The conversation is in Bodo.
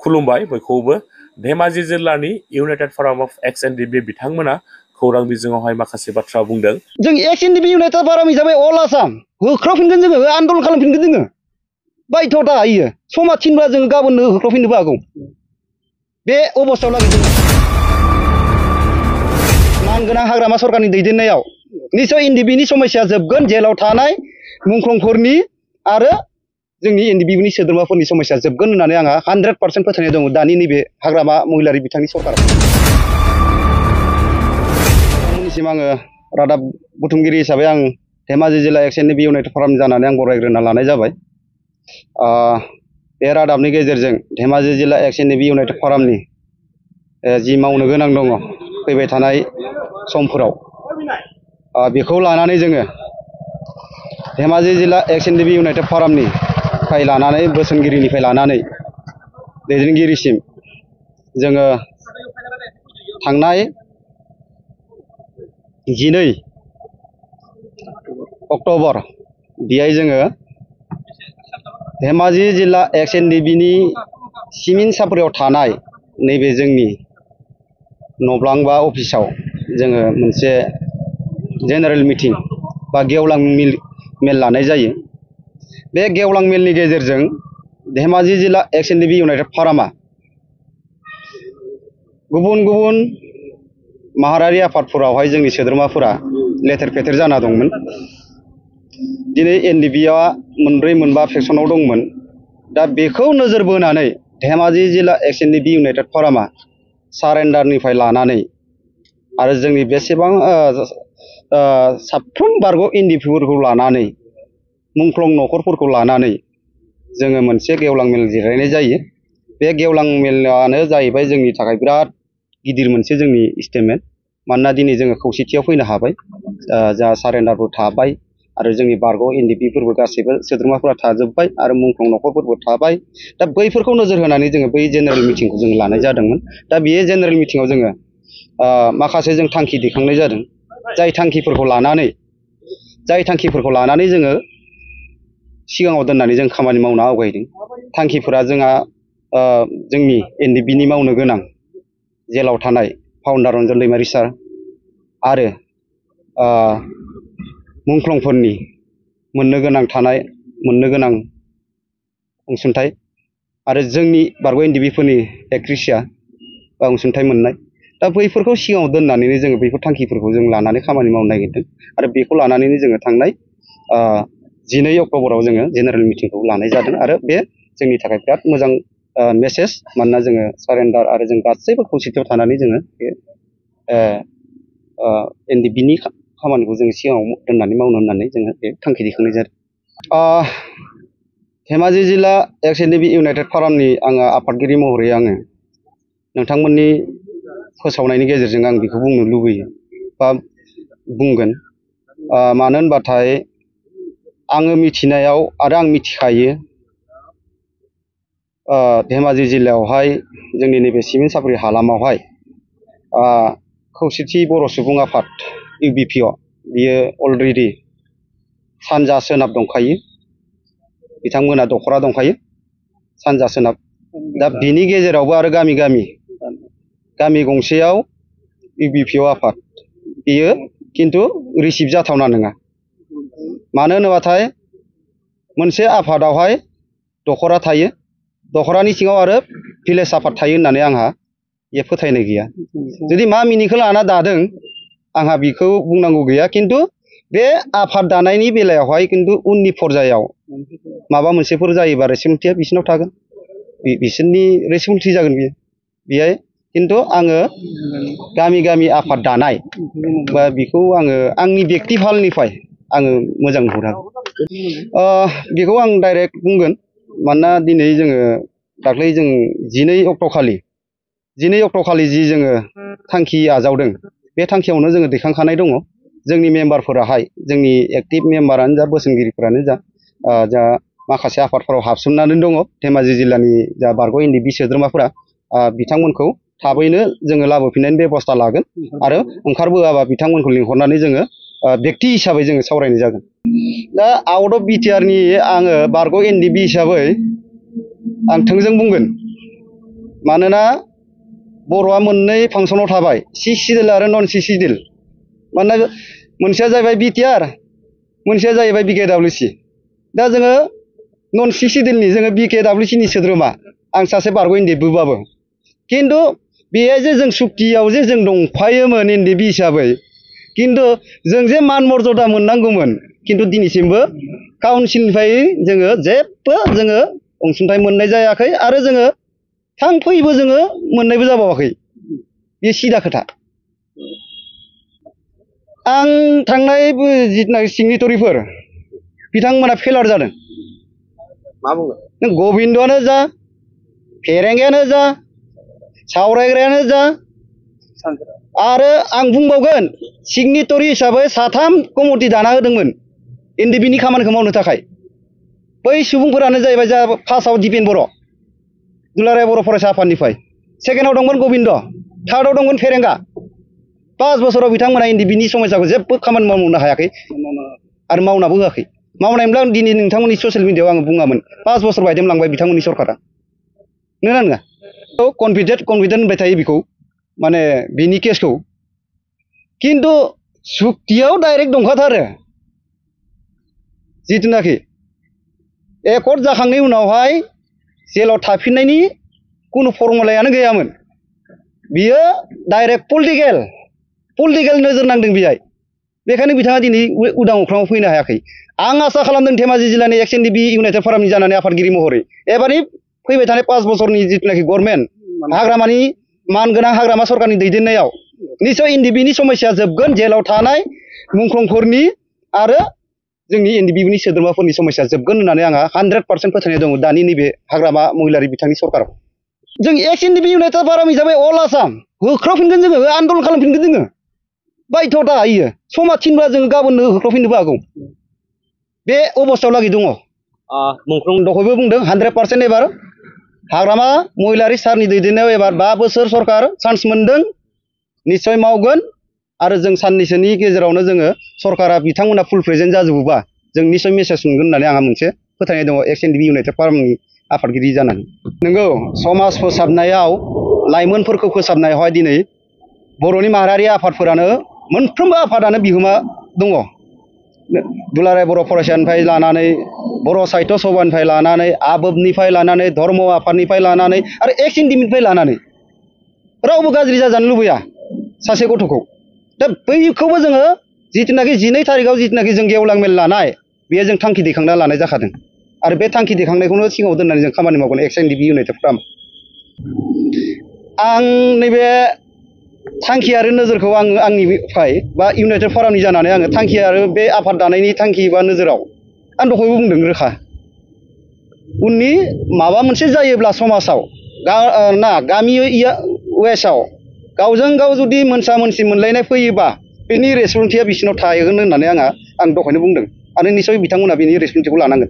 खुलुमबाय बयखौबो धेमाजि जिल्लानि इउनाइटेड फराम अफ एक्स एनडिपि बिथांमोना खौरां बिजोङावहाय माखासे बाथ्रा बुंदों। जों एक्स एनडिपि इउनाइटेड फराम हिसाबै अल आसाम होख्रावफिनगोन जोङो आन्दलन खालामफिनगोन जोङो बायध'था होयो समा थिनब्ला जोङो गाबोननो होख्रावफिननोबो हागौ बे अबस्थायाव लागै जों मानगोनां हाग्रामा सरकारनि दैदेननायाव निश्चय एनडिपिनि समस्या जोबगोन जेलाव थानाय मुंख्लंफोरनि आरो जोंनि एनडिपिनि सोद्रोमाफोरनि समस्या जोबगोन होननानै आंहा 100% फोथायनाय दङ दानि नैबे हाग्रामा महिलारि बिथांनि सरकार नोंथांमोननिसिम आङो रादाब बुथुमगिरि हिसाबै आं धेमाजि जिल्ला एक्स एनडिपि इउनाइटेड फराम जानानै आं बरायग्रोना लानाय जाबाय। बे रादाबनि गेजेरजों धेमाजि जिल्ला एक्स एनडिपि इउनाइटेड फरामनि जि मावनो गोनां दङ फैबाय थानाय समफोराव बेखौ लानानै जोङो धेमाजि जिल्ला एक्स एनडिपि इउनाइटेड फरामनिफ्राय लानानै बोसोनगिरिनिफ्राय लानानै दैदेनगिरिसिम जोङो थांनाय 12 अक्ट'बर बेहाय जोङो धेमाजि जिल्ला एक्स एनडिपिनि सिमिन सापरियाव थानाय नैबे जोंनि नब्लां बा अफिसाव जोङो मोनसे जेनेरेल मिटिं बा गेवलां मेल लानाय जायो। बे गेवलां मेलनि गेजेरजों धेमाजि जिल्ला एक्स एनडिपि इउनाइटेड फरामा गुबुन गुबुन माहारियारि आफादफोरावहाय जोंनि सोद्रोमाफोरा लेथेर फेथेर जाना दंमोन। दिनै एनडिपिआ 4-5 फेक्सनाव दंमोन। दा बेखौ नोजोर बोनानै धेमाजि जिल्ला एक्स एनडिपि इउनाइटेड फरामा सारेन्डारनिफ्राय लानानै आरो जोंनि बेसेबां साफ्रोम बारग' एनडिपिफोरखौ लानानै मुंख्लं न'खरफोरखौ लानानै जोङो मोनसे गेवलां मेल जिरायनाय जायो। बे गेवलां मेलानो जाहैबाय जोंनि थाखाय बिराद गिदिर मोनसे जोंनि स्टेटमेन्ट मानोना दिनै जोङो खौसेथियाव फैनो हाबाय जा सारेन्डारबो थाबाय आरो जोंनि बारग' एनडिपिफोरबो गासैबो सोद्रोमाफोरा थाजोब्बाय आरो मुंख्लं न'खरफोरबो थाबाय। दा बैफोरखौ नोजोर होनानै जोङो बै जेनेरेल मिटिंखौ जों लानाय जादोंमोन। दा बे जेनेरेल मिटिङाव जोङो माखासे जों थांखि दैखांनाय जादों जाय थांखिफोरखौ लानानै जोङो सिगाङाव दोननानै जों खामानि मावनो आवगायदों। थांखिफोरा जोंहा जोंनि एनडिपिनि मावनो गोनां जेलाव थानाय फाउन्डार रन्जन दैमारि सार आरो मुंख्लंफोरनि मोननो गोनां अनसुंथाइ आरो जोंनि बारग' एनडिपिफोरनि एक्रेसिया बा अनसुंथाइ मोननाय दा बैफोरखौ सिगाङाव दोननानैनो जोङो बैफोर थांखिफोरखौ जों लानानै खामानि मावनो नागिरदों आरो बेखौ लानानैनो जोङो थांनाय 12 अक्ट'बराव जोङो जेनेरेल मिटिंखौ लानाय जादों आरो बे जोंनि थाखाय बिराद मोजां मेसेज मानोना जोङो सारेन्डार आरो जों गासैबो खौसेथियाव थानानै जोङो बे एनडिपिनि खामानिखौ जोङो सिगाङाव दोननानै मावनो होननानै जोङो बे थांखि दैखांनाय जादों। धेमाजि जिल्ला एक्स एनडिपि इउनाइटेड फरामनि आङो आफादगिरि महरै आङो नोंथांमोननि फोसावनायनि गेजेरजों आं बेखौ बुंनो लुबैयो बा बुंगोन मानो होनबाथाय आङो मिथिनायाव आरो आं मिथिखायो धेमाजि जिल्लायावहाय जोंनि नैबे सिमेन्ट सापरि हालामावहाय खौसेथि बर' सुबुं आफाद इउबिपिअ बियो अलरेडि सानजा सोनाब दंखायो बिथांमोना दखरा दंखायो सानजा सोनाब दा बिनि गेजेरावबो आरो गामि गंसेयाव इउबिपिअ आफाद बियो खिन्थु रिसिभ जाथावना नङा। मानो होनोबाथाय मोनसे आफादावहाय दखरा थायो दखरानि सिङाव आरो भिलेज आफाद थायो होननानै आंहा बे फोथायनाय गैया। जुदि मा मिनिंखौ लाना दादों आंहा बेखौ बुंनांगौ गैया खिन्थु बे आफाद दानायनि बेलायावहाय खिन्थु उननि पर्यायाव माबा मोनसेफोर जायोबा रेसपन्सिबिलिटिया बिसोरनाव थागोन बिसोरनि रेसपन्सिबिलिटि जागोन बियो बेहाय खिन्थु आङो गामि आफाद दानाय बा बेखौ आङो आंनि बेक्ति फालनिफ्राय आङो मोजां नुहुरा बेखौ आं डाइरेक्ट बुंगोन मानोना दिनै जोङो दाख्लै जों 12 अक्ट'खालि जि जोङो थांखि आजावदों बे थांखियावनो जोङो दैखांखानाय दङ। जोंनि मेम्बारफोराहाय जोंनि एक्टिभ मेम्बारानो जा बोसोनगिरिफोरानो जा माखासे आफादफोराव हाबसोमनानै दङ धेमाजि जिल्लानि जा बारग' एनडिपि सोद्रोमाफोरा बिथांमोनखौ थाबैनो जोङो लाबोफिननायनि बेबस्था लागोन आरो ओंखारबोआबा बिथांमोनखौ लिंहरनानै जोङो बेक्ति हिसाबै जोङो सावरायनाय जागोन। दा आउट अफ बिटिआरनि आङो बारग' एनडिपि हिसाबै आं थोंजों बुंगोन मानोना बर'आ मोननै फांसनाव थाबाय सि सिडिउल आरो नन सि सिडिउल मानोना मोनसेया जाहैबाय बिटिआर मोनसेया जाहैबाय बिकेडब्लिउसि दा जोङो नन सि सिडिउलनि जोङो बिकेडब्लिउसिनि सोद्रोमा आं सासे बारग' एनडिएफबोबाबो खिन्थु बेहाय जे जों सुक्तियाव जे जों दंफायोमोन एनडिएफबि हिसाबै खिन्थु जों जे मान मर्यादा मोननांगौमोन खिन्थु दिनैसिमबो काउन्सिलनिफ्राय जोङो जेबो जोङो अनसुंथाइ मोननाय जायाखै आरो जोङो थांफैबो जोङो मोननायबो जाबावाखै बे सिदा खोथा आं थांनाय जिथुनाखि सिगनेटरिफोर बिथांमोना फेलार जादों मा बुङो नों गबिन्दआनो जा फेरेंगायानो जा सावरायग्रायानो जा आरो आं बुंबावगोन सिगनेटरि हिसाबै 3 कमिटि दाना होदोंमोन एनडिएफबिनि खामानिखौ मावनो थाखाय बै सुबुंफोरानो जाहैबाय जा फार्स्टआव दिपेन बर' दुलाराय बर' फरायसा आफादनिफ्राय सेकेन्डआव दंमोन गबिन्द थार्डआव दंमोन फेरेंगा 5 बोसोराव बिथांमोना एनडिएफबिनि समस्याखौ जेबो खामानि मावनो हायाखै आरो मावनाबो होआखै मावनायमोनब्ला दिनै नोंथांमोननि ससियेल मिडियाआव आङो बुङामोन 5 बोसोर बायदेमलांबाय बिथांमोननि सरकारा नोंना नङा कनफिडेन्ट होनबाय थायो बेखौ माने बिनि केसखौ खिन्थु सुक्तियाव डाइरेक्ट दंखाथारो जिथुनाखि एकर्ड जाखांनायनि उनावहाय जेलाव थाफिननायनि खुनु फर्मुलायानो गैयामोन बियो डाइरेक्ट पलिटिकेल नोजोर नांदों बेहाय बेखायनो बिथाङा दिनै उदां अख्राङाव फैनो हायाखै आं आसा खालामदों धेमाजि जिल्लानि एक्स एनडिएफबि इउनाइटेड फरामनि जानानै आफादगिरि महरै एबारनि फैबाय थानाय 5 बोसोरनि जिथुनाखि गभर्नमेन्ट हाग्रामानि मानगोनां हाग्रामा सरकारनि दैदेननायाव निस्सय एनडिएफबिनि समस्या जोबगोन जेलाव थानाय मुंख्लंफोरनि आरो जोंनि एनडिएफबिनि सोद्रोमाफोरनि समस्या जोबगोन होननानै आंहा 100% फोथायनाय दङ दानि नैबे हाग्रामा महिलारि बिथांनि सरकाराव जों एक्स एनडिएफबि इउनाइटेड फराम हिसाबै अल आसाम होख्रावफिनगोन जोङो आन्दलन खालामफिनगोन जोङो बायध'था होयो समा थिनब्ला जोङो गाबोननो होख्रावफिननोबो हागौ बे अबस्थायाव लागै दङ मुंख्लं दहायबो बुंदों 100% एबार हाग्रामा महिलारि सारनि दैदेननायाव एबार 5 बोसोर सरकार चान्स मोनदों निस्सय मावगोन आरो जों साननैसोनि गेजेरावनो जोङो सरकारा बिथांमोना फुल प्रेजेन्ट जाजोबोबा जों निस्सय मेसेज मोनगोन होननानै आंहा मोनसे फोथायनाय दङ एक्स एनडिएफबि इउनाइटेड फरामनि आफादगिरि जानानै नंगौ समाज फोसाबनायाव लाइमोनफोरखौ फोसाबनायावहाय दिनै बर'नि माहारियारि आफादफोरानो मोनफ्रोमबो आफादानो बिहोमा दङ दुलाराय बर' फरायसानिफ्राय लानानै बर' साहित्य सभानिफ्राय लानानै आबोबनिफ्राय लानानै धर्म आफादनिफ्राय लानानै आरो एक्स एनडिएफबिनिफ्राय लानानै रावबो गाज्रि जाजानो लुबैया सासे गथ'खौ दा बैखौबो जोङो जिथुनाखि 12 थारिखआव जिथुनाखि जों गेवलां मेल लानाय बेयो जों थांखि दैखांना लानाय जाखादों आरो बे थांखि दैखांनायखौनो सिगाङाव दोननानै जों खामानि मावगोन एक्स एनडिएफबि इउनाइटेड फराम आं नैबे थांखि आरो नोजोरखौ आं आंनिफ्राय बा इउनाइटेड फरामनि जानानै आङो थांखि आरो बे आफाद दानायनि थांखि बा नोजोराव आं दहायबो बुंदों रोखा उननि माबा मोनसे जायोब्ला समाजाव गामि वेस्टआव गावजों गाव जुदि मोनसा मोनसि मोनलायनाय फैयोबा बेनि रेसपन्सिबिलिटिया बिसिनाव थागोन होननानै आं दहायनो बुंदों आरो निस्सय बिथांमोना बेनि रेसपन्सिबिलिटिखौ लानांगोन